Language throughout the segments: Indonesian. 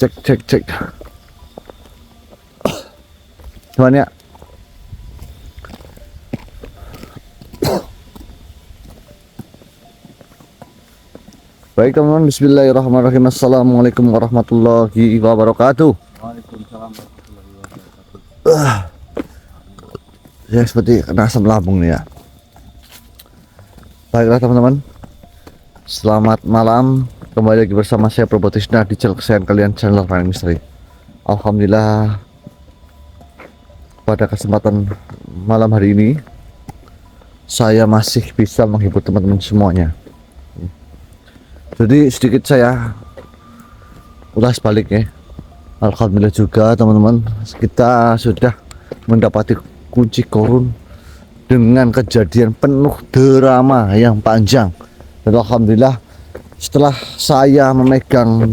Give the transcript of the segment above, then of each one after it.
Cek. Cuman ya. Baik teman-teman, bismillahirrahmanirrahim. Assalamualaikum warahmatullahi wabarakatuh. Waalaikumsalam warahmatullahi wabarakatuh. Ya seperti kena asam lambung nih ya. Baiklah teman-teman, selamat malam. Kembali lagi bersama saya Probotisna di channel kesayangan kalian, channel Running Mystery. Alhamdulillah, pada kesempatan malam hari ini saya masih bisa menghibur teman-teman semuanya. Jadi sedikit saya ulas balik ya. Alhamdulillah juga teman-teman, kita sudah mendapati kunci korun dengan kejadian penuh drama yang panjang. Dan alhamdulillah setelah saya memegang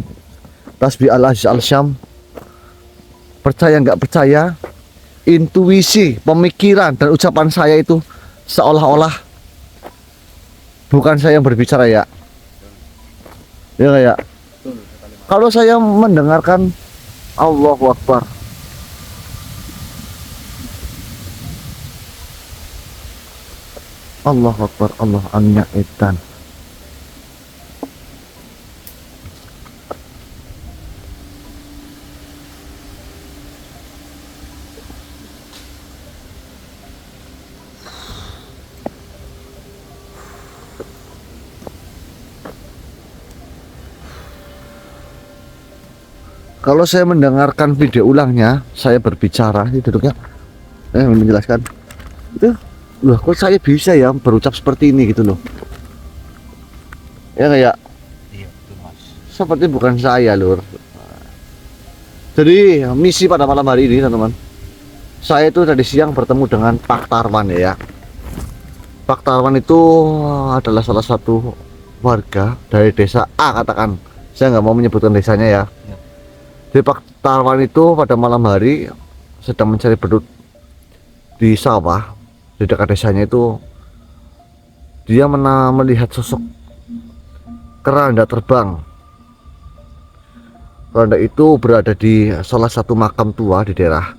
tasbih Al-Aziz Al-Syam, percaya nggak percaya, intuisi, pemikiran dan ucapan saya itu seolah-olah bukan saya yang berbicara ya. Ya kayak kalau saya mendengarkan Allahu Akbar, Allahu Akbar, Allah annya edan. Kalau saya mendengarkan video ulangnya, saya berbicara, ini duduknya, menjelaskan, itu, loh, kok saya bisa ya berucap seperti ini gitu loh, ya kayak, Iya, betul Mas. seperti bukan saya lur. Jadi misi pada malam hari ini teman-teman, saya itu tadi siang bertemu dengan Pak Tarwan ya. Pak Tarwan itu adalah salah satu warga dari desa A, katakan, saya nggak mau menyebutkan desanya ya. Jadi Pak Tarwan itu pada malam hari sedang mencari bedut di sawah di dekat desanya itu. Dia melihat sosok keranda terbang. Keranda itu berada di salah satu makam tua di daerah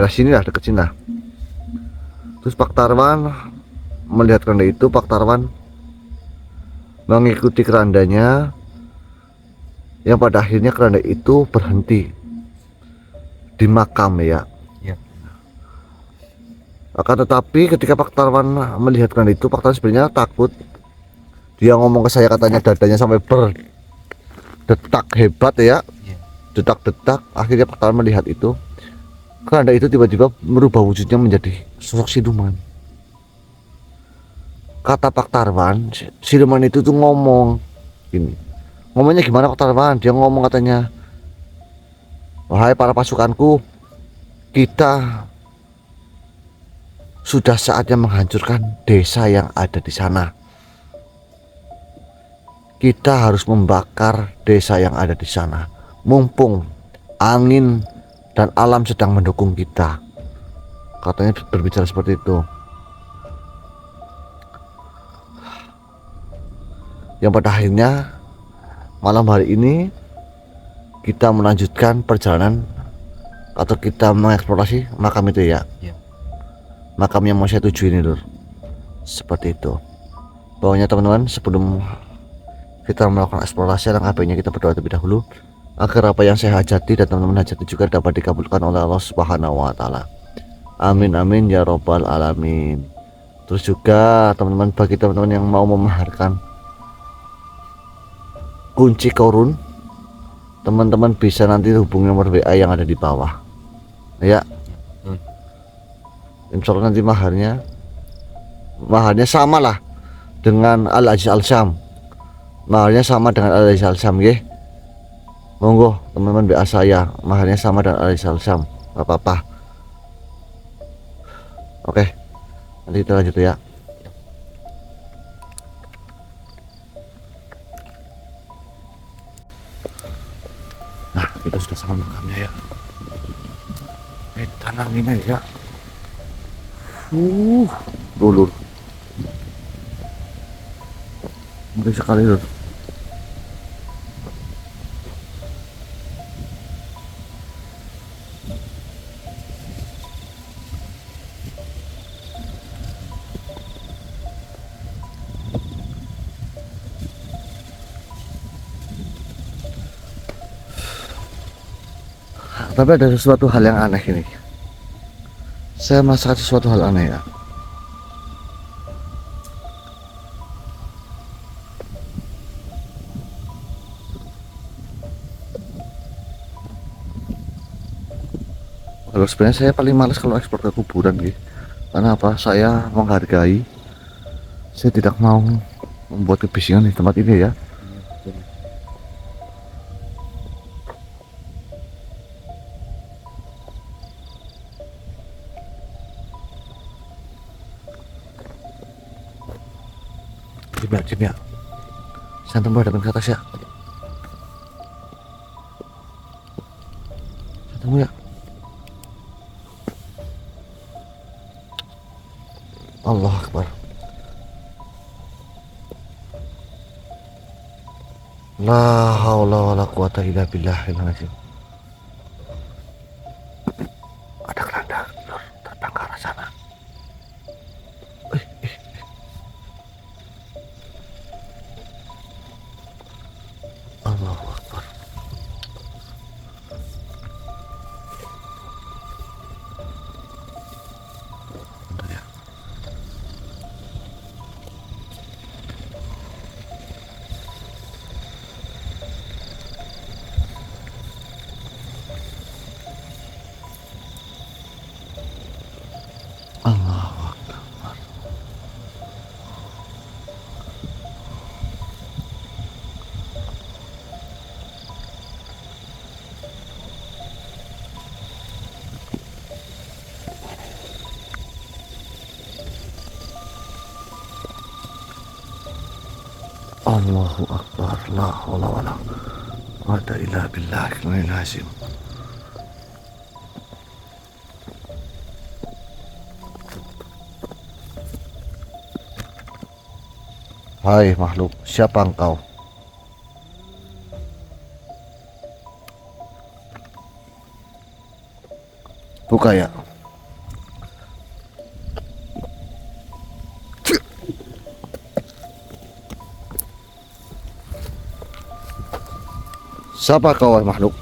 sini lah, dekat sini lah. Terus Pak Tarwan melihat keranda itu, Pak Tarwan mengikuti kerandanya, yang pada akhirnya keranda itu berhenti di makam ya. Iya. Akan tetapi ketika Pak Tarwan melihat keranda itu, Pak Tarwan sebenarnya takut. Dia ngomong ke saya, katanya dadanya sampai berdetak hebat ya. Iya. Detak-detak. Akhirnya Pak Tarwan melihat itu, keranda itu tiba-tiba merubah wujudnya menjadi sosok siluman. Kata Pak Tarwan, siluman itu tuh ngomong gini. Ngomongnya gimana Pak Tarwan? Dia ngomong katanya, wahai para pasukanku, kita sudah saatnya menghancurkan desa yang ada di sana. Kita harus membakar desa yang ada di sana, mumpung angin dan alam sedang mendukung kita. Katanya berbicara seperti itu. Yang pada akhirnya malam hari ini kita melanjutkan perjalanan atau kita mengeksplorasi makam itu ya. Iya. Makam yang mau saya tuju ini lur. Seperti itu. Pokoknya teman-teman, sebelum kita melakukan eksplorasi, alangkah baiknya kita berdoa terlebih dahulu agar apa yang saya hajati dan teman-teman hajati juga dapat dikabulkan oleh Allah Subhanahu wa taala. Amin amin ya robbal alamin. Terus juga teman-teman, bagi teman-teman yang mau memaharkan kunci korun, teman-teman bisa nanti hubungi nomor WA yang ada di bawah ya. Insya Allah nanti maharnya sama lah dengan Al-Aziz Al-Syam. Maharnya sama dengan Al-Aziz Al-Syam ya. Monggo teman-teman WA saya, maharnya sama dengan Al-Aziz Al-Syam, gak apa-apa. Oke, nanti kita lanjut ya. Nah, kita sudah sampai makamnya ya. Tanah ini ya. Dulu. Ngeri sekali lur. Tapi ada sesuatu hal yang aneh ini. Saya merasakan sesuatu hal aneh ya. Kalau sebenarnya saya paling males kalau ekspor ke kuburan gitu. Karena apa? Saya menghargai. Saya tidak mau membuat kebisingan di tempat ini ya. Iya, betul. Diam ya. Santai berhadapan ke atas ya. Santai ya. Allah Akbar. La haula wala quwata illa billahil azim. Ada keranda Lur, terbang ke arah sana. Allahu Akbar. Bentar ya. Allahu Akbar. Allahu Akbar. La haula wala quwata illa billahil azim. Hai makhluk, siapa engkau? Buka ya. Siapa kau wahai makhluk?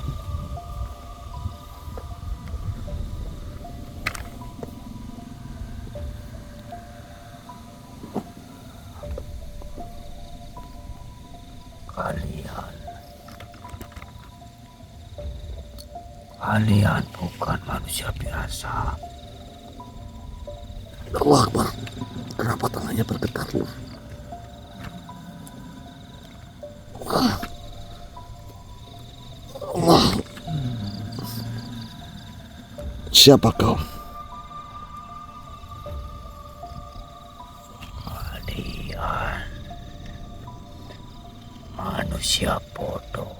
Kalian bukan manusia biasa. Allah Akbar. Kenapa tangannya bergetar lu? Allah. Siapa kau? Kalian manusia bodoh.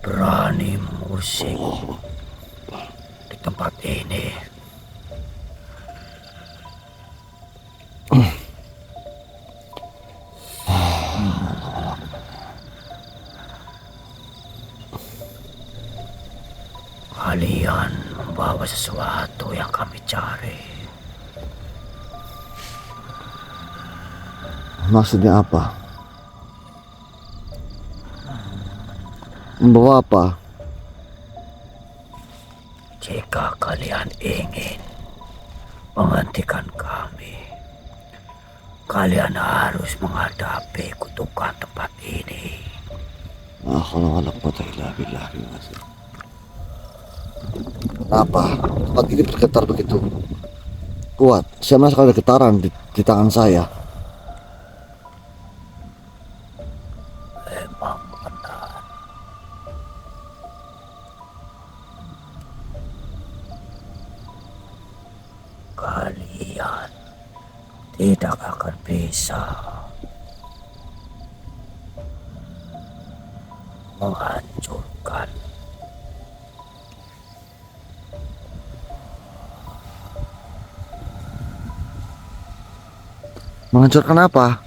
Berani musik di tempat ini. Kalian membawa sesuatu yang kami cari. Maksudnya apa? Membawa apa? Jika kalian ingin menghentikan kami, kalian harus menghadapi kutukan tempat ini. Kenapa? Tempat ini bergetar begitu kuat. Saya merasakan ada getaran di tangan saya. Memang benar. Kalian tidak akan bisa menghancurkan Menghancurkan apa?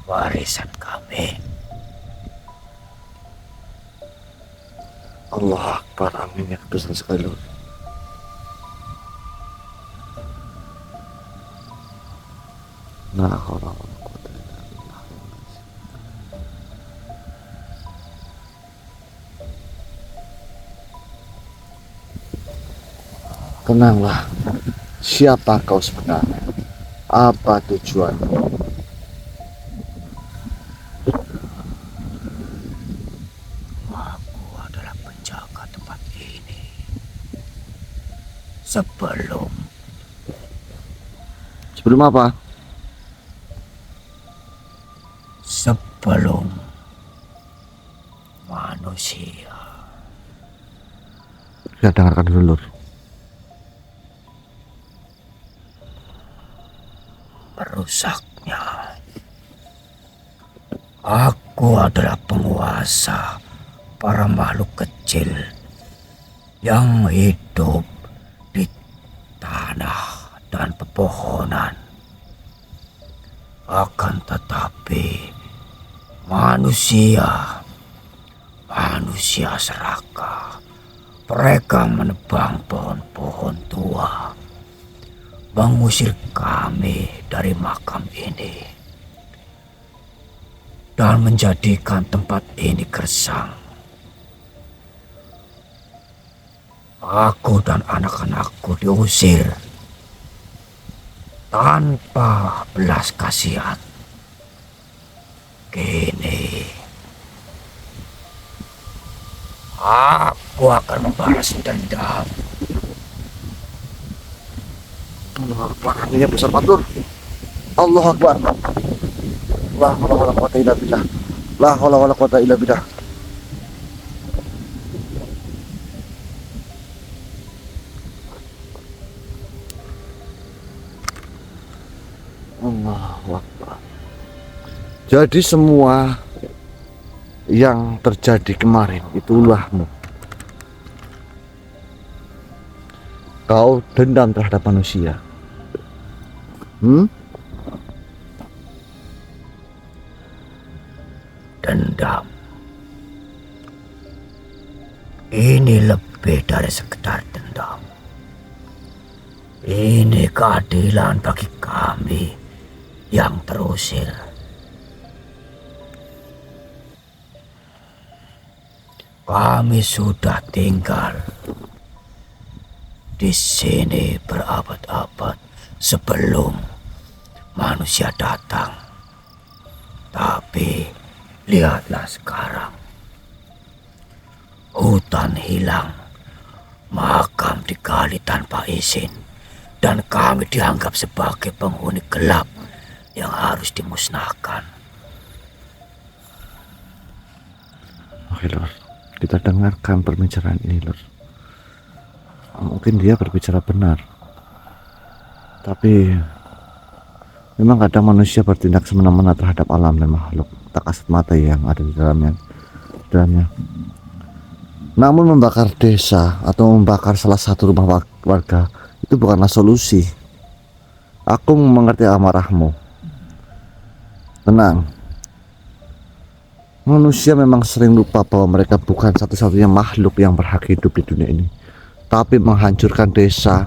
warisan kami. Allah Akbar, amin ya kebesaran sekali. Nah, kalau Tenanglah. Siapa kau sebenarnya? Apa tujuanmu? Aku adalah penjaga tempat ini. Sebelum Sebelum apa? sebelum manusia Kita dengarkan dulu, Lur. merusaknya. Aku adalah penguasa para makhluk kecil yang hidup di tanah dan pepohonan. Akan tetapi manusia serakah. Mereka menebang pohon-pohon tua, mengusir kami dari makam ini, dan menjadikan tempat ini gersang. Aku dan anak-anakku diusir tanpa belas kasihan. Kini aku akan membalas dendam. Allah Akbar, artinya besar patur. Allah Akbar. La haula wala quwata illa billah. La haula wala quwata illa billah. Allahu Akbar. Jadi semua yang terjadi kemarin itu ulahmu. Kau dendam terhadap manusia. Dendam. Ini lebih dari sekedar dendam. Ini keadilan bagi kami yang terusir. Kami sudah tinggal di sini berabad-abad sebelum manusia datang. Tapi lihatlah sekarang. Hutan hilang, makam digali tanpa izin, dan kami dianggap sebagai penghuni gelap yang harus dimusnahkan. Oke, Lur. Kita dengarkan pembicaraan ini, Lur. Mungkin dia berbicara benar, tapi memang kadang manusia bertindak semena-mena terhadap alam dan makhluk tak kasat mata yang ada di dalamnya. Namun membakar desa atau membakar salah satu rumah warga itu bukanlah solusi. Aku mengerti amarahmu. Tenang. Manusia memang sering lupa bahwa mereka bukan satu-satunya makhluk yang berhak hidup di dunia ini, tapi menghancurkan desa.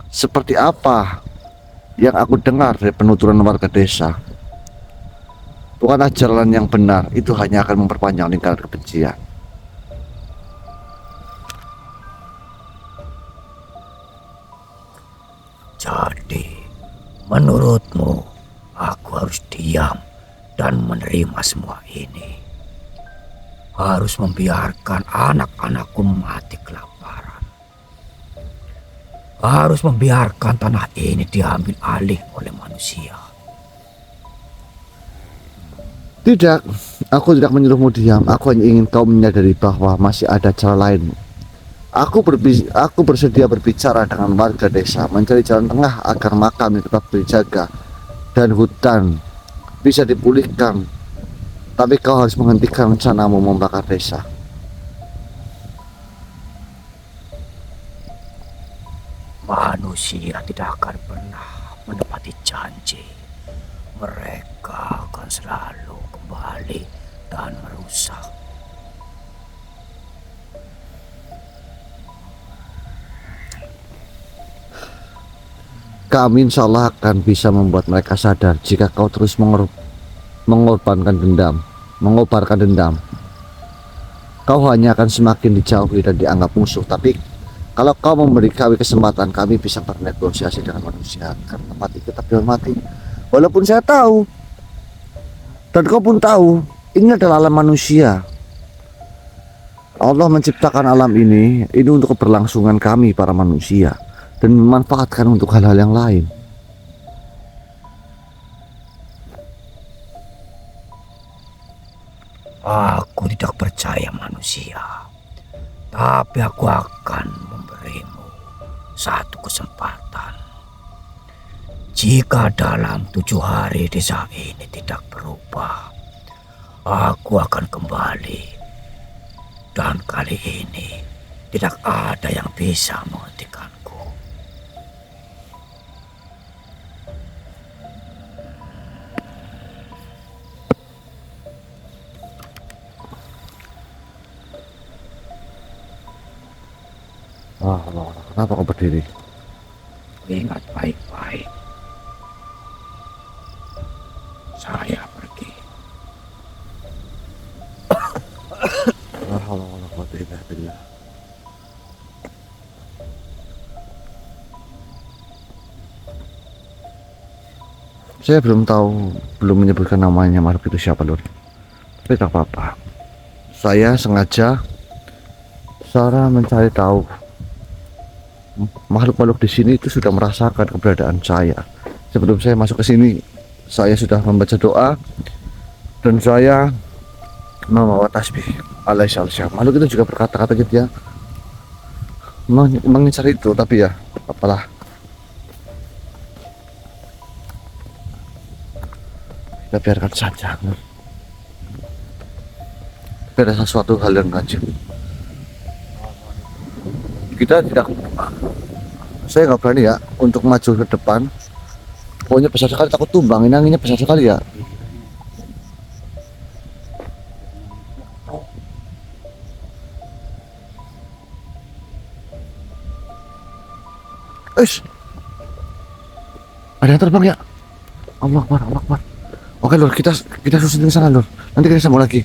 Seperti apa yang aku dengar dari penuturan warga desa? Bukanlah jalan yang benar, itu hanya akan memperpanjang lingkaran kebencian. Jadi, menurutmu aku harus diam dan menerima semua ini? Harus membiarkan anak-anakku mati kelaparan? Harus membiarkan tanah ini diambil alih oleh manusia? Tidak, aku tidak menyuruhmu diam. Aku hanya ingin kau menyadari bahwa masih ada cara lain. Aku bersedia berbicara dengan warga desa, mencari jalan tengah agar makam ini tetap dijaga dan hutan bisa dipulihkan. Tapi kau harus menghentikan rencanamu membakar desa. Manusia tidak akan pernah menepati janji. Mereka akan selalu kembali dan merusak. Kami insya Allah akan bisa membuat mereka sadar jika kau terus mengobarkan dendam. Kau hanya akan semakin dijauhi dan dianggap musuh. Tapi Kalau kau memberi kami kesempatan, kami bisa bernegosiasi dengan manusia. Karena mati tetap dihormati. Walaupun saya tahu, dan kau pun tahu, ini adalah alam manusia. Allah menciptakan alam ini untuk keberlangsungan kami para manusia. Dan memanfaatkan untuk hal-hal yang lain. Aku tidak percaya manusia. Tapi aku akan memberimu satu kesempatan. Jika dalam 7 hari desa ini tidak berubah, aku akan kembali. Dan kali ini tidak ada yang bisa menghentikanku. Kenapa kau berdiri? Ingat baik-baik. Saya pergi. Saya belum menyebutkan namanya makhluk itu siapa, Lur. Tapi tak apa-apa. Saya sengaja Sarah mencari tahu. Makhluk-makhluk di sini itu sudah merasakan keberadaan saya. Sebelum saya masuk ke sini, saya sudah membaca doa dan saya membawa tasbih alaihissalam. Makhluk itu juga berkata-kata gitu ya, mengincar itu, tapi ya apalah. Kita biarkan saja. Tapi ada sesuatu hal yang ganjil. Saya nggak berani ya untuk maju ke depan. Pokoknya besar sekali, takut tumbang. Ini anginnya besar sekali ya. Ada yang terbang ya. Allah Akbar, Allah Akbar. Oke Lur, kita susun ke sana Lur. Nanti kita sambung lagi.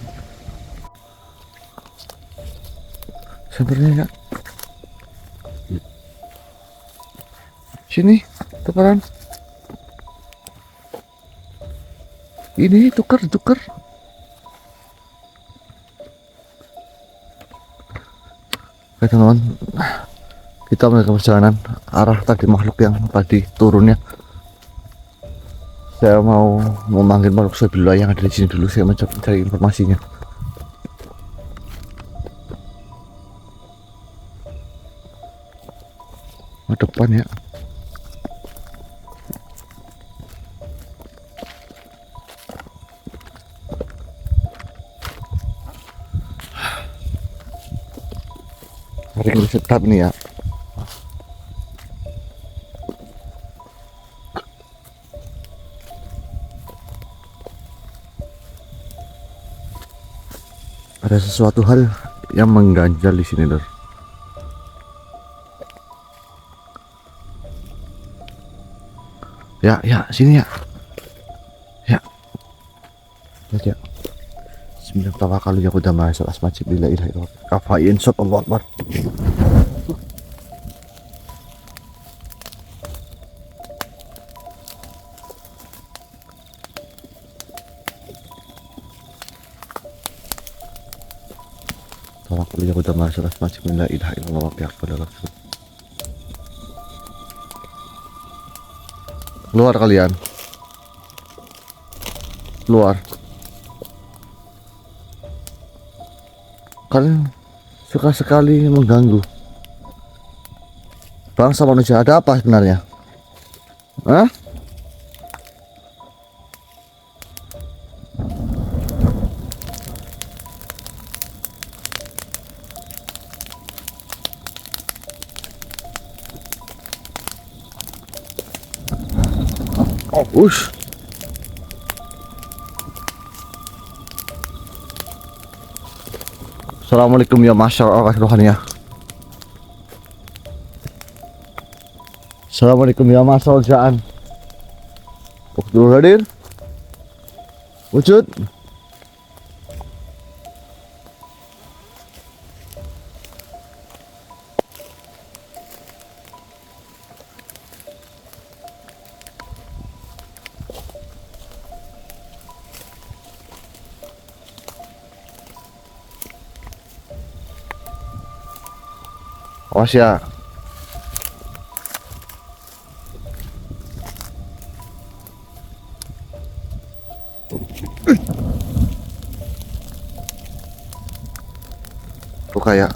Sebenarnya ya. Sini, tukeran. Ini tukar. Oke teman-teman, kita melakukan perjalanan arah tadi makhluk yang tadi turunnya. Saya mau memanggil makhluk sebelah yang ada di sini dulu. Saya mencari informasinya. Ke depan ya. Hari ini tetap nih ya. Ada sesuatu hal yang mengganjal di sini, Lur. Ya, sini ya. Ya. Lihat ya. Bismillah tawakkalu ya udah masuk asmajib bila ilaha illallah. Kafain sot Allah Akbar. Tawakkul ya udah masuk asmajib bila ilaha illallah wa bi'aqbal rasul. Keluar kalian. Keluar. Kalian suka sekali mengganggu bangsa manusia. Ada apa sebenarnya? Hah? Ush. Assalamualaikum ya masyarakat rohaniah. Assalamualaikum ya masyarakat jaan. Waktu hadir. Wujud. Awas ya. Tuh kayak.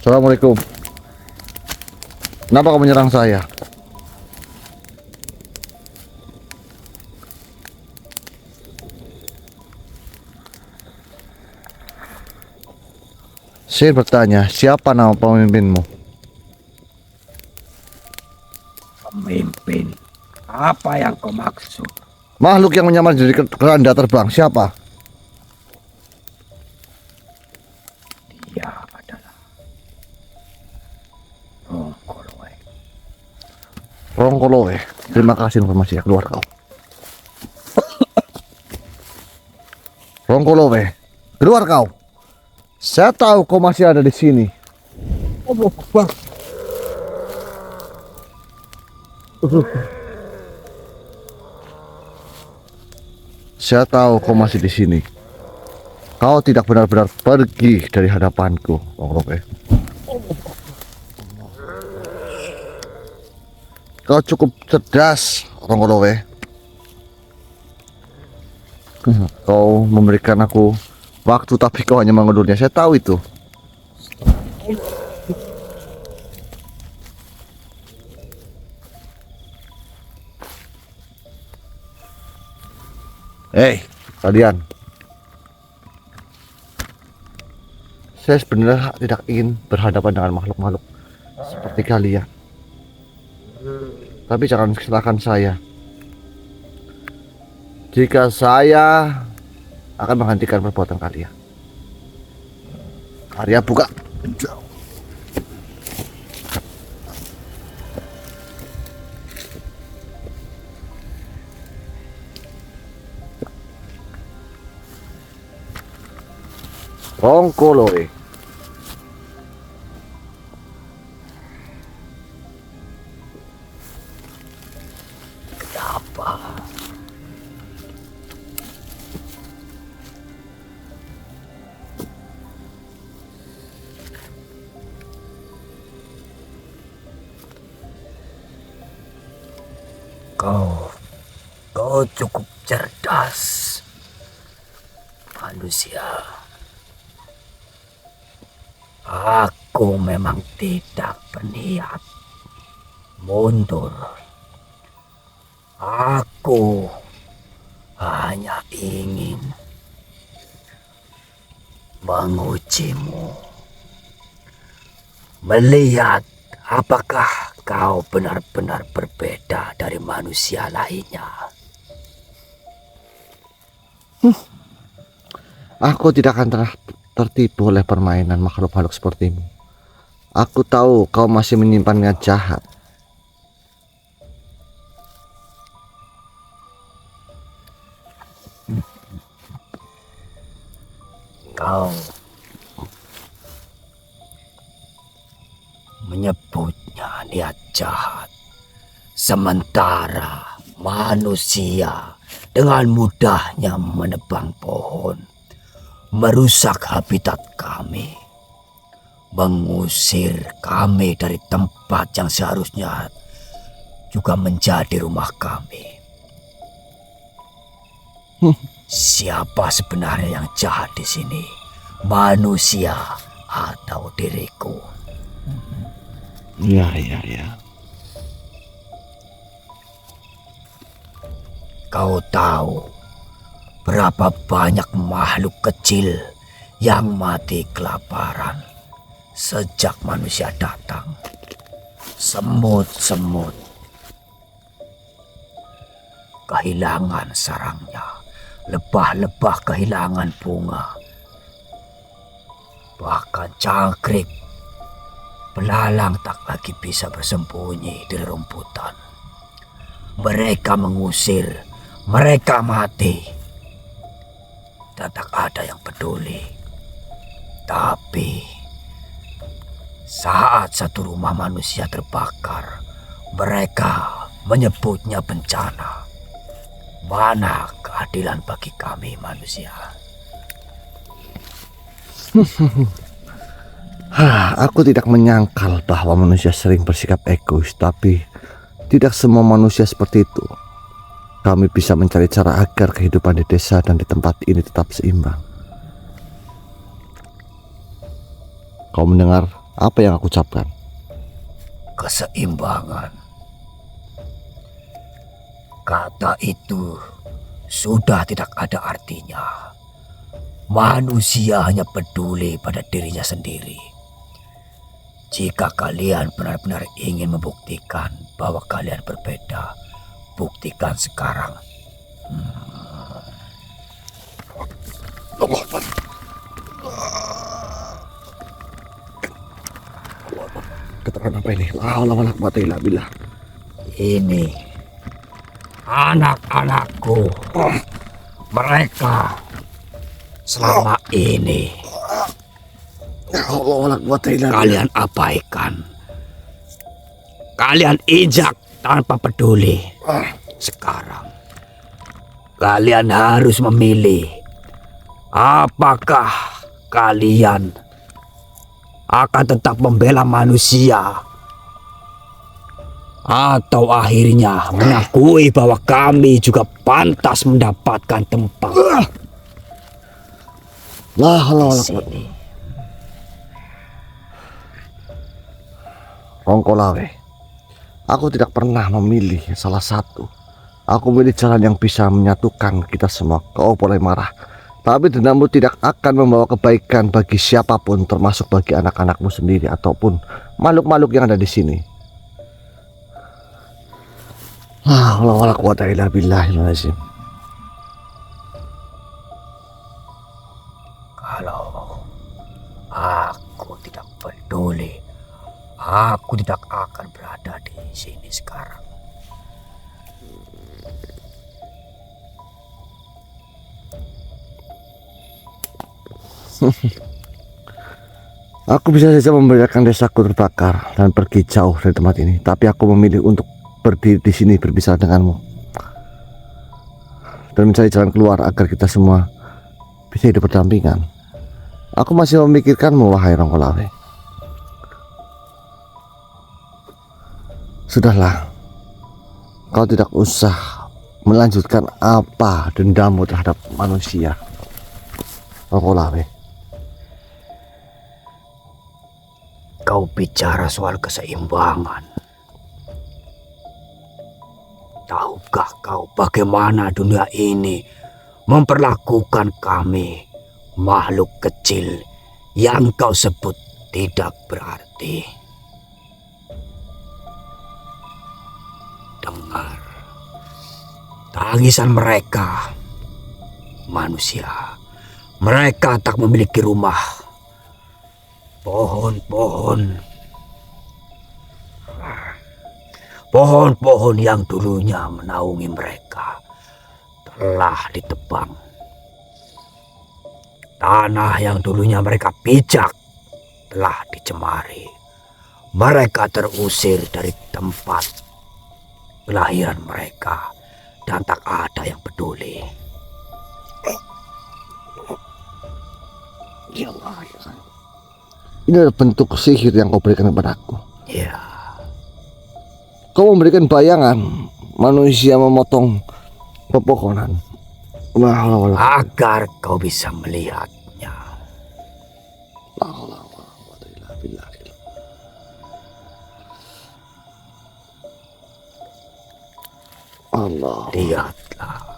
Assalamualaikum. Kenapa kamu menyerang saya? Saya bertanya, siapa nama pemimpinmu? Pemimpin? Apa yang kau maksud? Makhluk yang menyamar jadi keranda terbang, siapa? Dia adalah Rongkolowe. Rongkolowe. Terima kasih informasi ya, keluar kau. Rongkolowe, keluar kau. Saya tahu kau masih ada di sini. Allah Akbar. Saya tahu kau masih di sini. Kau tidak benar-benar pergi dari hadapanku, Rongkolowe. Kau cukup cerdas, Rongkolowe. Kau memberikan aku waktu tapi kau hanya mengundurnya. Saya tahu itu. Hei, kalian. Saya sebenarnya tidak ingin berhadapan dengan makhluk-makhluk seperti kalian. Tapi jangan salahkan saya. Jika saya akan menghentikan perbuatan kalian. Arya buka. Rongkolowe. Kenapa? Kau cukup cerdas, manusia. Aku memang tidak berniat mundur. Aku hanya ingin mengujimu, melihat apakah kau benar-benar berbeda dari manusia lainnya. Aku tidak akan tertipu oleh permainan makhluk-makhluk sepertimu. Aku tahu kau masih menyimpan niat jahat. Kau menyebutnya niat jahat, sementara manusia dengan mudahnya menebang pohon, merusak habitat kami, mengusir kami dari tempat yang seharusnya juga menjadi rumah kami. Siapa sebenarnya yang jahat di sini? Manusia atau diriku? Ya. Kau tahu berapa banyak makhluk kecil yang mati kelaparan sejak manusia datang? Semut-semut kehilangan sarangnya, lebah-lebah kehilangan bunga, bahkan cangkrik belalang tak lagi bisa bersembunyi di rumputan. Mereka mengusir, mereka mati, tak ada yang peduli. Tapi saat satu rumah manusia terbakar, mereka menyebutnya bencana. Mana keadilan bagi kami manusia? Aku tidak menyangkal bahwa manusia sering bersikap egois, tapi tidak semua manusia seperti itu. Kami bisa mencari cara agar kehidupan di desa dan di tempat ini tetap seimbang. Kau mendengar apa yang aku ucapkan? Keseimbangan. Kata itu sudah tidak ada artinya. Manusia hanya peduli pada dirinya sendiri. Jika kalian benar-benar ingin membuktikan bahwa kalian berbeda, buktikan sekarang. Keterangan apa ini? Allah billah. Ini anak-anakku. Mereka selama ini kalian abaikan. Kalian injak tanpa peduli. Sekarang kalian harus memilih. Apakah kalian akan tetap membela manusia atau akhirnya mengakui bahwa kami juga pantas mendapatkan tempat di sini? Rongkolawe, aku tidak pernah memilih salah satu. Aku memilih jalan yang bisa menyatukan kita semua. Kau boleh marah, tapi dendammu tidak akan membawa kebaikan bagi siapapun, termasuk bagi anak-anakmu sendiri ataupun makhluk-makhluk yang ada di sini. Allah quwata illa billahil-azim. Kalau aku tidak peduli, aku tidak akan berada di sini sekarang. Aku bisa saja membiarkan desaku terbakar dan pergi jauh dari tempat ini, tapi aku memilih untuk berdiri di sini berbicara denganmu dan mencari jalan keluar agar kita semua bisa hidup berdampingan. Aku masih memikirkanmu, wahai Rongkolawe. Sudahlah, kau tidak usah melanjutkan apa dendammu terhadap manusia, Rongkolawe. Kau bicara soal keseimbangan. Tahukah kau bagaimana dunia ini memperlakukan kami, makhluk kecil yang kau sebut tidak berarti? Dengar tangisan mereka, manusia. Mereka tak memiliki rumah. Pohon-pohon yang dulunya menaungi mereka telah ditebang. Tanah yang dulunya mereka pijak telah dicemari. Mereka terusir dari tempat kelahiran mereka dan tak ada yang peduli. Ya Allah, ya. Ini adalah bentuk sihir yang kau berikan kepadaku. Ya. Kau memberikan bayangan manusia memotong pepohonan agar kau bisa melihatnya. Allah. Lihatlah.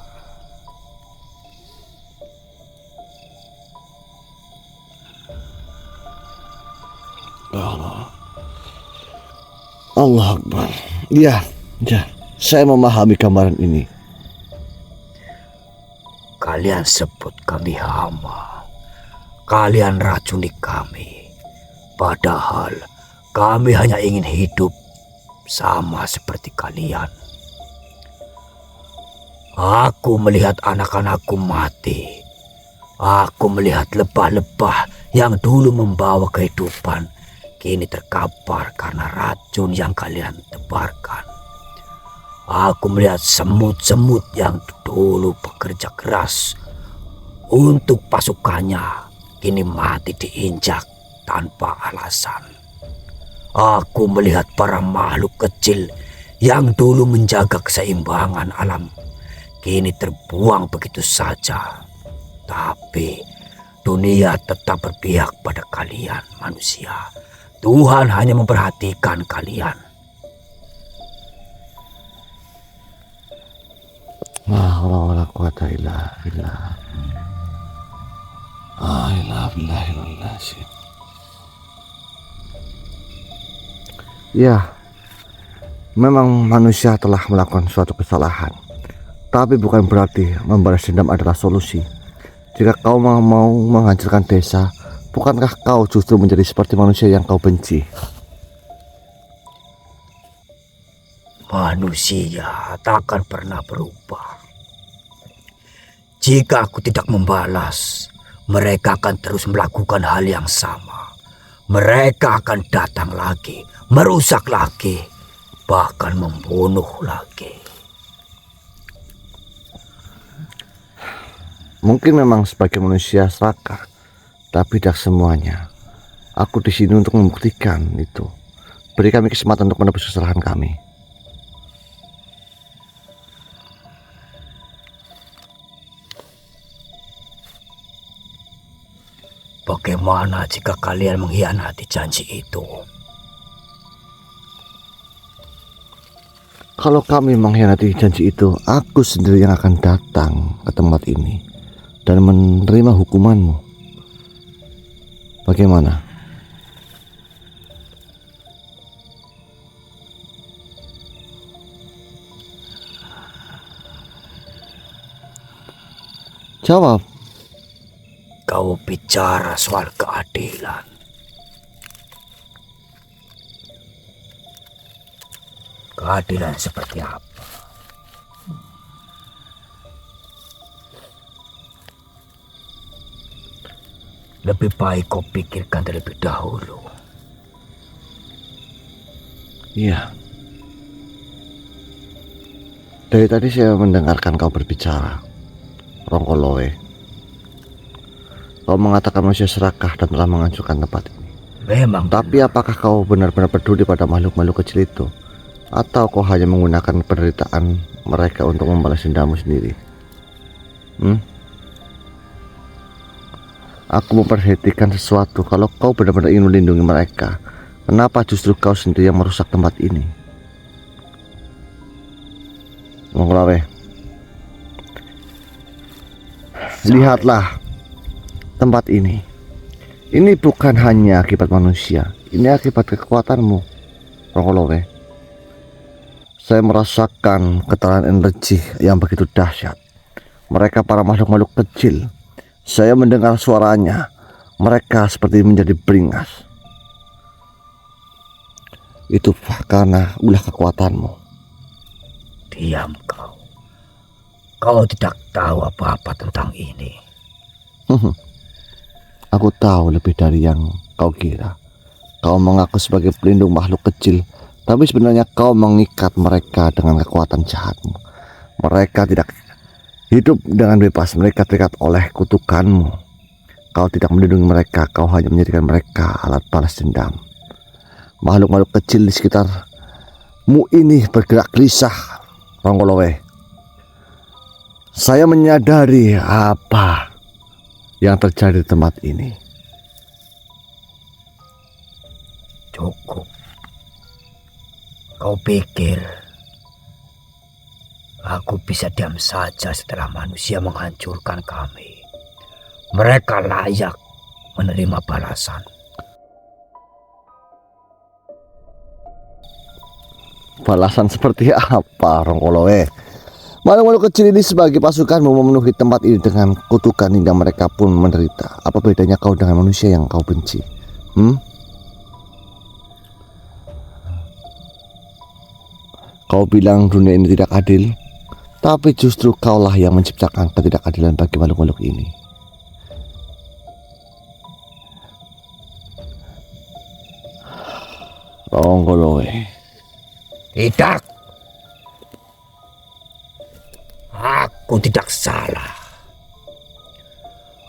Allah Akbar. Ya, saya memahami gambaran ini. Kalian sebut kami hama. Kalian racuni kami. Padahal kami hanya ingin hidup sama seperti kalian. Aku melihat anak-anakku mati. Aku melihat lebah-lebah yang dulu membawa kehidupan kini terkapar karena racun yang kalian tebarkan. Aku melihat semut-semut yang dulu bekerja keras untuk pasukannya kini mati diinjak tanpa alasan. Aku melihat para makhluk kecil yang dulu menjaga keseimbangan alam kini terbuang begitu saja. Tapi dunia tetap berpihak pada kalian manusia. Tuhan hanya memperhatikan kalian. La quwata illa billah. Ya, memang manusia telah melakukan suatu kesalahan, tapi bukan berarti membalas dendam adalah solusi. Jika kau mau menghancurkan desa, bukankah kau justru menjadi seperti manusia yang kau benci? Manusia takkan pernah berubah. Jika aku tidak membalas, mereka akan terus melakukan hal yang sama. Mereka akan datang lagi, merusak lagi, bahkan membunuh lagi. Mungkin memang sebagai manusia serakah, tapi tidak semuanya. Aku di sini untuk membuktikan itu. Beri kami kesempatan untuk menebus kesalahan kami. Bagaimana jika kalian mengkhianati janji itu? Kalau kami mengkhianati janji itu, aku sendiri yang akan datang ke tempat ini dan menerima hukumanmu. Bagaimana? Jawab. Kau bicara soal keadilan. Keadilan seperti apa? Lebih baik kau pikirkan terlebih dahulu. Iya. Dari tadi saya mendengarkan kau berbicara, Rongkolowe. Kau mengatakan manusia serakah dan telah menghancurkan tempat ini. Memang. Tapi apakah kau benar-benar peduli pada makhluk-makhluk kecil itu? Atau kau hanya menggunakan penderitaan mereka untuk membalas dendammu sendiri? Aku memperhatikan sesuatu. Kalau kau benar-benar ingin melindungi mereka, kenapa justru kau sendiri yang merusak tempat ini? Mongolawe, lihatlah tempat ini. Ini bukan hanya akibat manusia, ini akibat kekuatanmu, Rongkolowe. Saya merasakan getaran energi yang begitu dahsyat. Mereka para makhluk-makhluk kecil. Saya mendengar suaranya. Mereka seperti menjadi beringas. Itu karena ulah kekuatanmu. Diam kau. Kau tidak tahu apa-apa tentang ini. Aku tahu lebih dari yang kau kira. Kau mengaku sebagai pelindung makhluk kecil, tapi sebenarnya kau mengikat mereka dengan kekuatan jahatmu. Mereka tidak hidup dengan bebas, mereka terikat oleh kutukanmu. Kau tidak melindungi mereka, kau hanya menjadikan mereka alat balas dendam. Makhluk-makhluk kecil di sekitarmu ini bergerak gelisah, Rongkolowe. Saya menyadari apa yang terjadi di tempat ini. Cukup. Kau pikir aku bisa diam saja setelah manusia menghancurkan kami? Mereka layak menerima balasan. Balasan seperti apa, Rongkolowe? Makhluk-makhluk kecil ini sebagai pasukanmu memenuhi tempat ini dengan kutukan hingga mereka pun menderita. Apa bedanya kau dengan manusia yang kau benci? Kau bilang dunia ini tidak adil, tapi justru kaulah yang menciptakan ketidakadilan bagi makhluk-makhluk ini. Rongkolowe. Tidak. Aku tidak salah.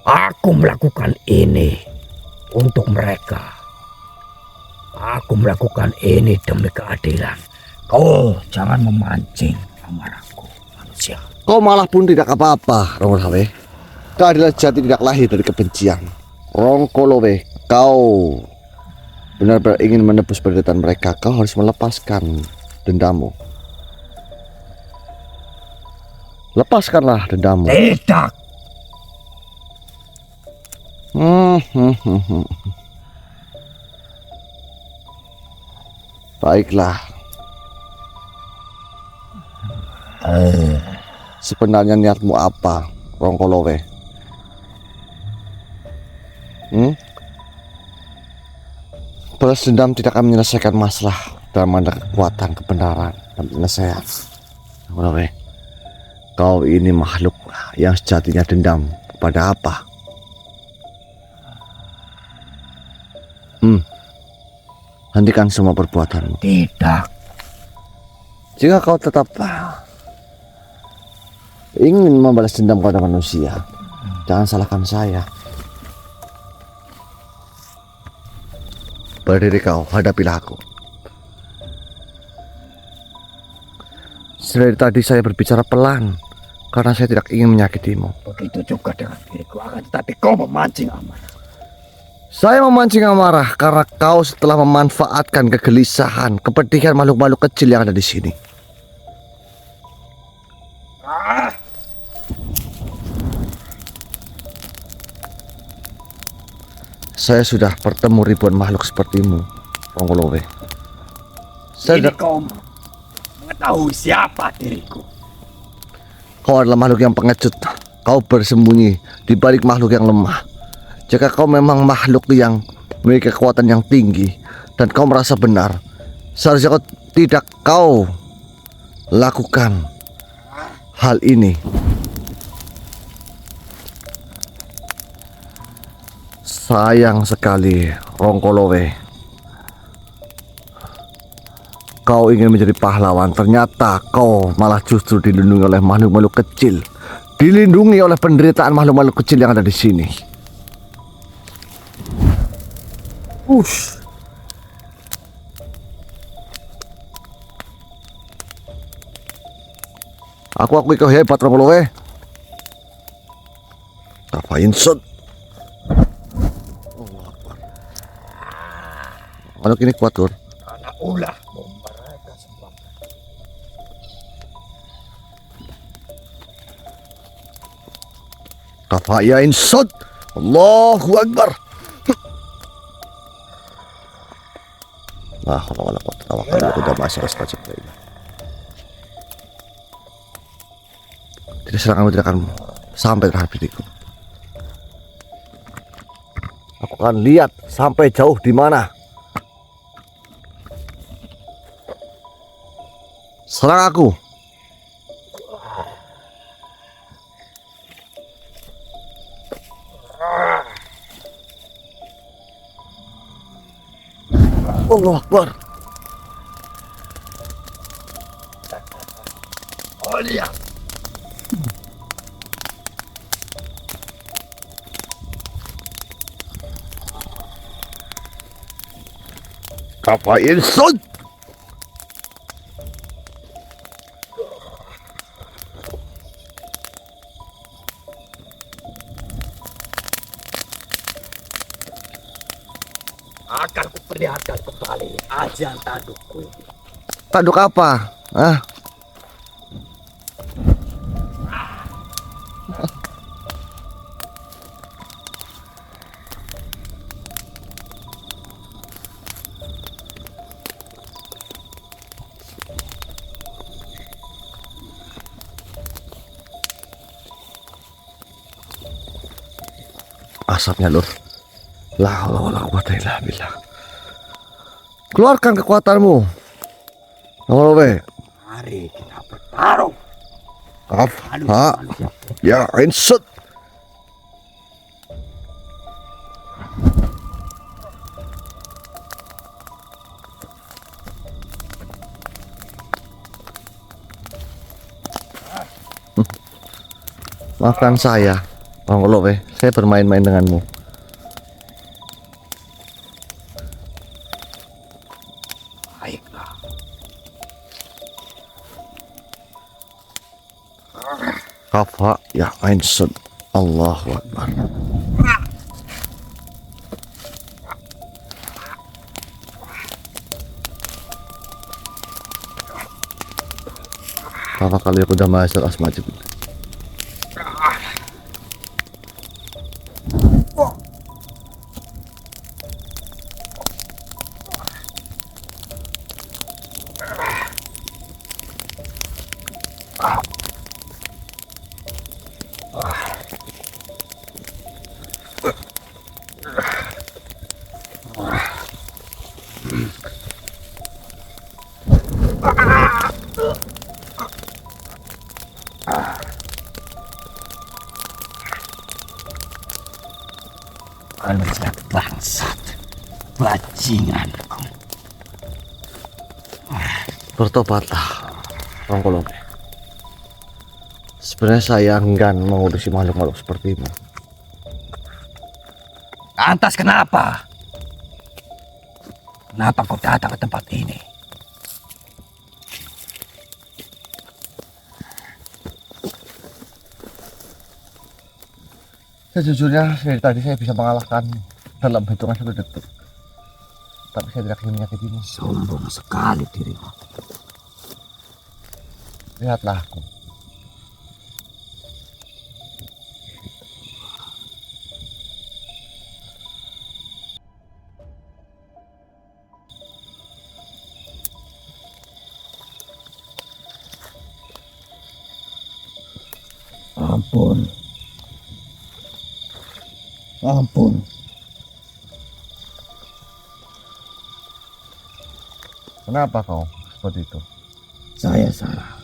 Aku melakukan ini Untuk mereka, aku melakukan ini demi keadilan. Kau jangan memancing amarahku, manusia. Kau malah pun tidak apa-apa, Rongkolowe. Keadilan sejati tidak lahir dari kebencian. Rongkolowe, kau benar-benar ingin menebus penderitaan mereka, kau harus melepaskan dendammu. Lepaskanlah dendammu. Tidak. Baiklah. Sebenarnya niatmu apa, Rongkolowe? Balas dendam tidak akan menyelesaikan masalah dalam ada kekuatan, kebenaran, dan penyelesaian. Rongkolowe, kau ini makhluk yang sejatinya dendam kepada apa? Hentikan semua perbuatanmu. Tidak. Jika kau tetap ingin membalas dendam kepada manusia, jangan salahkan saya. Berdiri kau, hadapilah aku. Dari tadi saya berbicara pelan karena saya tidak ingin menyakitimu. Begitu juga dengan diriku, akan tetapi kau memancing amarah. Saya memancing amarah karena kau setelah memanfaatkan kegelisahan, kepedihan makhluk-makhluk kecil yang ada di sini. Saya sudah bertemu ribuan makhluk sepertimu, Rongkolowe. Jadi kau mengetahui siapa diriku. Kau adalah makhluk yang pengecut. Kau bersembunyi di balik makhluk yang lemah. Jika kau memang makhluk yang memiliki kekuatan yang tinggi dan kau merasa benar, seharusnya kau tidak kau lakukan hal ini. Sayang sekali, Rongkolowe. Kau ingin menjadi pahlawan, ternyata kau malah justru dilindungi oleh makhluk-makhluk kecil. Dilindungi oleh penderitaan makhluk-makhluk kecil yang ada di sini. Aku akui kau hebat, Rongkolowe. Ngapain sun? Makhluk ini kuat, Lur. Karena ulah mereka semua. Kafayain sun. Allahu Akbar. Nah, kalau kau tawakkal udah masuk astajib ini. Tidak seranganmu tidak akan sampai terhadap diriku. Aku akan lihat sampai jauh di mana. Serang aku. Allahu Akbar. Oh lihat. Kafain sun. Akan kuperlihatkan kembali ajian tandukku. Tanduk apa? Ah, asapnya, Lur. La haula wala quwata illa billah. Keluarkan kekuatanmu. Rongkolowe. Mari kita bertarung. Kaf. Ha. Ya, insut. Maafkan saya, Rongkolowe. Saya bermain-main denganmu. Kafa ya ain sud. Allahu Akbar. Pertama kali aku udah master asma jibril. Anak bangsat, bajinganku. Bertobatlah, Rongkolong. Sebenarnya saya enggan mengurusi makhluk-makhluk sepertimu. Lantas kenapa? Kenapa kau datang ke tempat ini? Sejujurnya dari tadi saya bisa mengalahkan dalam hitungan 1 detik. Tapi saya tidak ingin menyakitimu. Sombong sekali dirimu. Lihatlah aku. Ampun. Ampun. Kenapa kau seperti itu? Saya salah.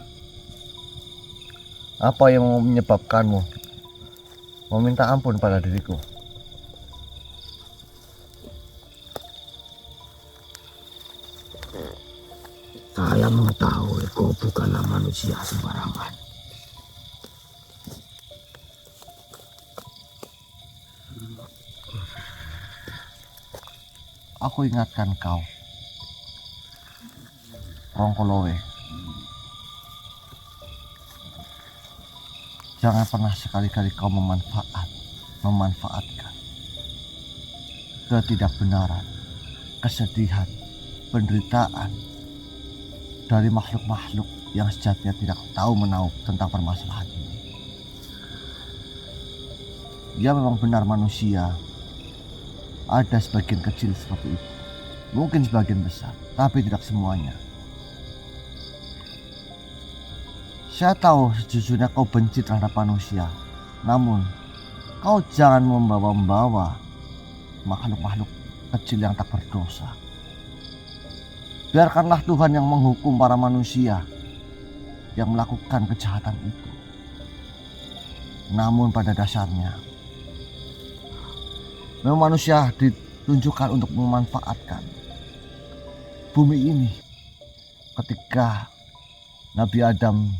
Apa yang menyebabkanmu meminta ampun pada diriku? Saya mengetahui kau bukanlah manusia sembarangan. Aku ingatkan kau, Rongkolowe. Jangan pernah sekali-kali kau memanfaatkan ketidakbenaran, kesedihan, penderitaan dari makhluk-makhluk yang sejatinya tidak tahu menahu tentang permasalahan ini. Ya memang benar manusia ada sebagian kecil seperti itu, mungkin sebagian besar, tapi tidak semuanya. Saya tahu sejujurnya kau benci terhadap manusia, namun kau jangan membawa-bawa makhluk-makhluk kecil yang tak berdosa. Biarkanlah Tuhan yang menghukum para manusia yang melakukan kejahatan itu. Namun pada dasarnya memang manusia ditunjukkan untuk memanfaatkan bumi ini. Ketika Nabi Adam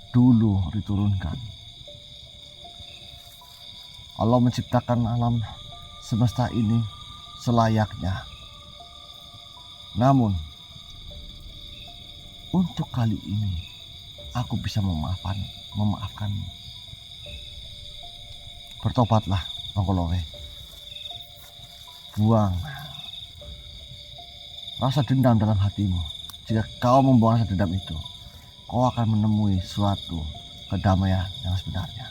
dulu diturunkan, Allah menciptakan alam semesta ini selayaknya. Namun untuk kali ini aku bisa memaafkanmu. Bertobatlah, Rongkolowe. Buang rasa dendam dalam hatimu. Jika kau membuang rasa dendam itu, kau akan menemui suatu kedamaian yang sebenarnya.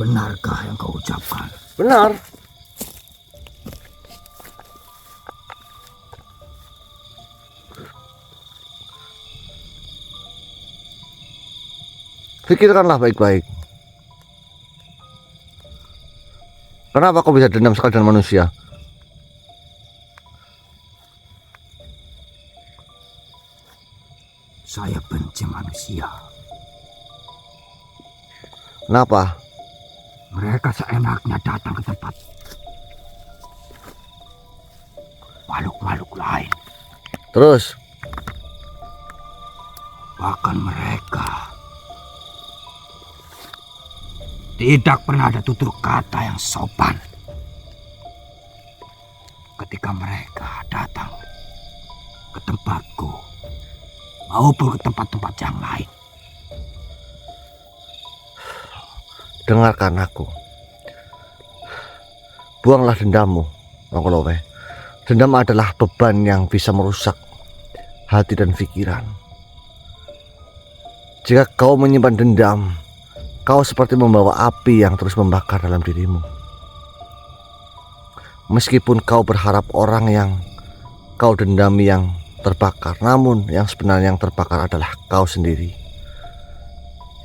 Benarkah yang kau ucapkan? Benar. Pikirkanlah baik-baik. Kenapa kau bisa dendam sekali dengan manusia? Saya benci manusia. Kenapa? Mereka seenaknya datang ke tempat makhluk-makhluk lain. Terus? Bahkan mereka tidak pernah ada tutur kata yang sopan ketika mereka datang ke tempatku. maupun ke tempat-tempat yang lain. Dengarkan aku. Buanglah dendammu, Mangkolowe. Dendam adalah beban yang bisa merusak hati dan pikiran. Jika kau menyimpan dendam, kau seperti membawa api yang terus membakar dalam dirimu. Meskipun kau berharap orang yang kau dendami yang terbakar, namun yang sebenarnya yang terbakar adalah kau sendiri.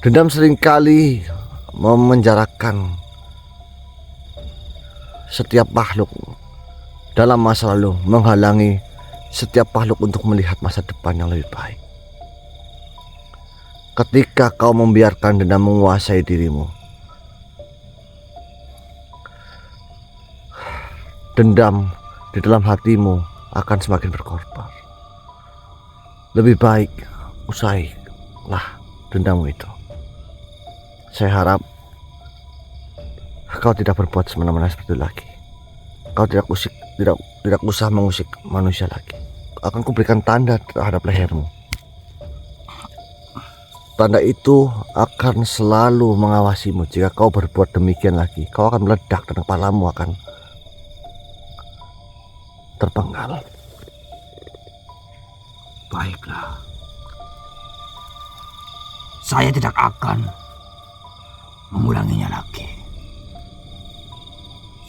Dendam seringkali memenjarakan setiap makhluk dalam masa lalu, menghalangi setiap makhluk untuk melihat masa depan yang lebih baik. Ketika kau membiarkan dendam menguasai dirimu, dendam di dalam hatimu akan semakin berkorban. Lebih baik usailah dendammu itu. Saya harap kau tidak berbuat semena-mena seperti itu lagi. Kau tidak usah mengusik manusia lagi. Akan kuberikan tanda terhadap lehermu. Tanda itu akan selalu mengawasimu. Jika kau berbuat demikian lagi, kau akan meledak dan kepalamu akan terpenggal. Baiklah. Saya tidak akan mengulanginya lagi.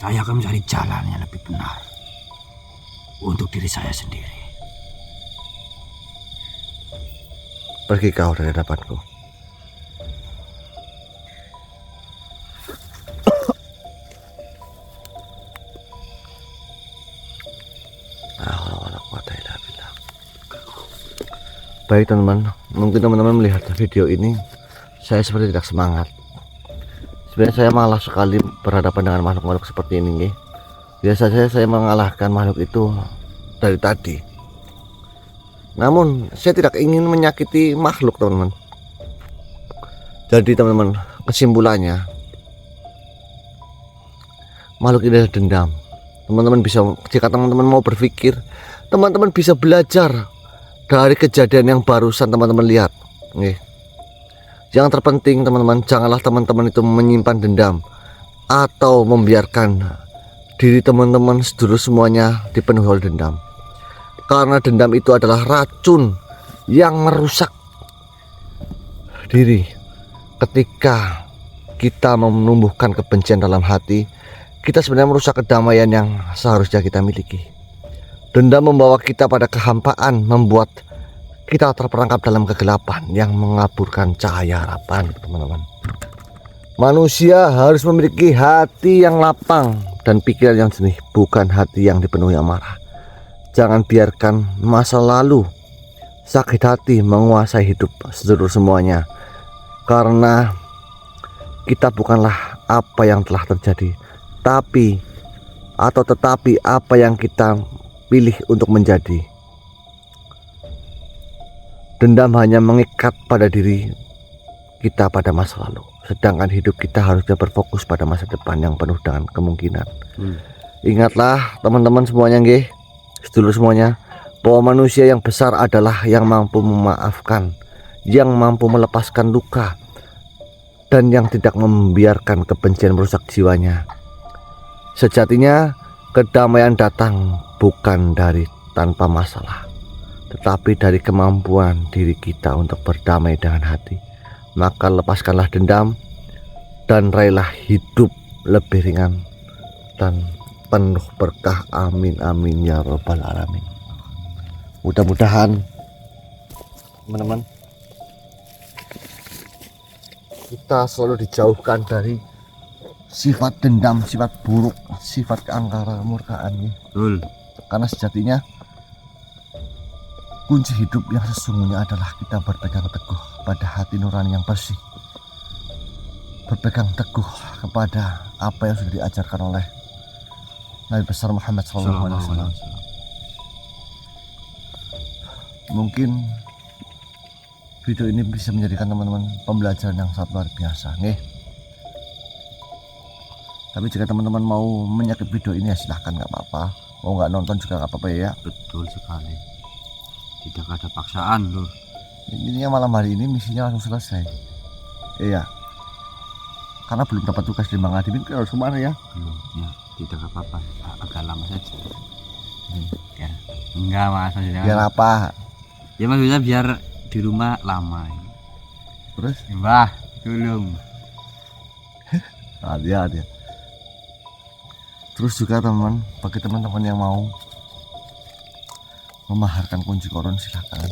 Saya akan mencari jalan yang lebih benar untuk diri saya sendiri. Pergi kau dari hadapanku. Baik teman-teman, mungkin teman-teman melihat video ini saya seperti tidak semangat. Sebenarnya saya malas sekali berhadapan dengan makhluk-makhluk seperti ini nih. Biasanya saya mengalahkan makhluk itu dari tadi. Namun saya tidak ingin menyakiti makhluk teman-teman. Jadi teman-teman, kesimpulannya makhluk ini adalah dendam. Teman-teman bisa, jika teman-teman mau berpikir, teman-teman bisa belajar dari kejadian yang barusan teman-teman lihat. Nih. Yang terpenting teman-teman, janganlah teman-teman itu menyimpan dendam atau membiarkan diri teman-teman sedulur semuanya dipenuhi oleh dendam. Karena dendam itu adalah racun yang merusak diri. Ketika kita menumbuhkan kebencian dalam hati, kita sebenarnya merusak kedamaian yang seharusnya kita miliki. Dendam membawa kita pada kehampaan, membuat kita terperangkap dalam kegelapan yang mengaburkan cahaya harapan, teman-teman. Manusia harus memiliki hati yang lapang dan pikiran yang jernih, bukan hati yang dipenuhi amarah. Jangan biarkan masa lalu, sakit hati menguasai hidup sedulur semuanya. Karena kita bukanlah apa yang telah terjadi, tetapi apa yang kita pilih untuk menjadi. Dendam hanya mengikat pada diri kita pada masa lalu, sedangkan hidup kita harusnya berfokus pada masa depan yang penuh dengan kemungkinan. Ingatlah teman-teman semuanya nggih, sedulur semuanya, bahwa manusia yang besar adalah yang mampu memaafkan, yang mampu melepaskan luka, dan yang tidak membiarkan kebencian merusak jiwanya. Sejatinya kedamaian datang bukan dari tanpa masalah, tetapi dari kemampuan diri kita untuk berdamai dengan hati. Maka lepaskanlah dendam dan raihlah hidup lebih ringan dan penuh berkah. Amin amin ya rabbal alamin. Mudah-mudahan teman-teman kita selalu dijauhkan dari sifat dendam, sifat buruk, sifat keangkara murkaan. Betul. Karena sejatinya kunci hidup yang sesungguhnya adalah kita berpegang teguh pada hati nurani yang bersih, berpegang teguh kepada apa yang sudah diajarkan oleh Nabi besar Muhammad SAW. Mungkin video ini bisa menjadikan teman-teman pembelajaran yang sangat luar biasa nih. Tapi jika teman-teman mau menyakit video ini ya silahkan, nggak apa-apa. Mau nggak nonton juga nggak apa-apa ya. Betul sekali. Tidak ada paksaan, Lur. Intinya malam hari ini misinya langsung selesai. Iya. Karena belum dapat tugas di Mang Adimin, harus kemana ya? Belum, ya tidak apa-apa, agak lama saja. Ya, enggak mas, maksudnya. Biar apa? Ya maksudnya biar di rumah lama. Terus? Mbah, tolong. Ada. Terus juga teman, bagi teman-teman yang mau memaharkan kunci koron silakan.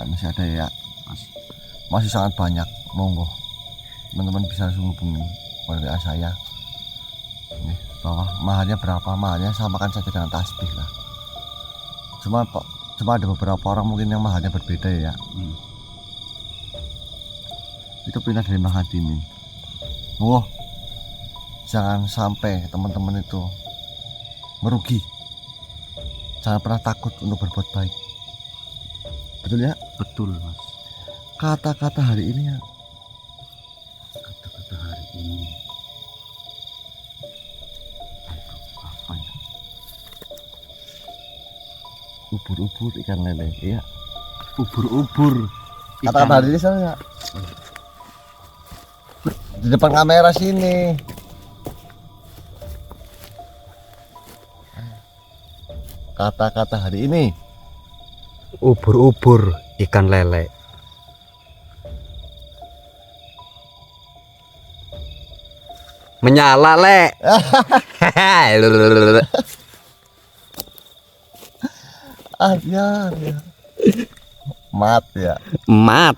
Masih ada ya, masih sangat banyak. Monggo, teman-teman bisa langsung hubungi WA saya. Nih, bahwa maharnya berapa? Maharnya samakan saja dengan tasbih lah. Cuma ada beberapa orang mungkin yang maharnya berbeda ya. Itu pindah dari Mang Adimin. Wah, jangan sampai teman-teman itu merugi. Jangan pernah takut untuk berbuat baik. Betul ya? Betul mas. Kata-kata hari ini ya. Kata-kata hari ini. Apa ya? Ubur-ubur ikan lele. Iya. Ubur-ubur. Kata-kata hari ini saya di depan kamera sini. Kata-kata hari ini. Ubur-ubur ikan lele. Menyala le. Ya. Mat ya. Mat.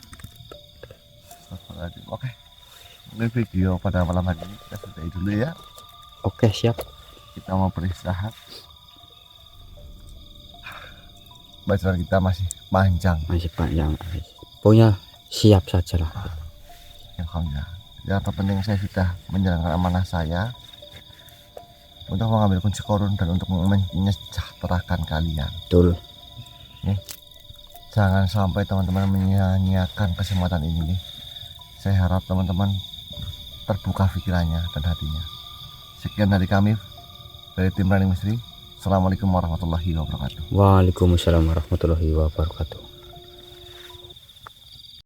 Oke. Ini video pada malam hari ini kita sudahi dulu ya. Oke siap. Kita mau beristirahat. Bacaan kita masih panjang. Masih panjang. Pokoknya siap saja lah. Alhamdulillah. Ya terpenting saya sudah menjalankan amanah saya untuk mengambil kunci korun dan untuk menyejahterakan kalian. Betul. Jangan sampai teman-teman menyia-nyiakan kesempatan ini. Saya harap teman-teman terbuka pikirannya dan hatinya. Sekian dari kami dari tim Running Misteri. Assalamualaikum warahmatullahi wabarakatuh. Waalaikumsalam warahmatullahi wabarakatuh.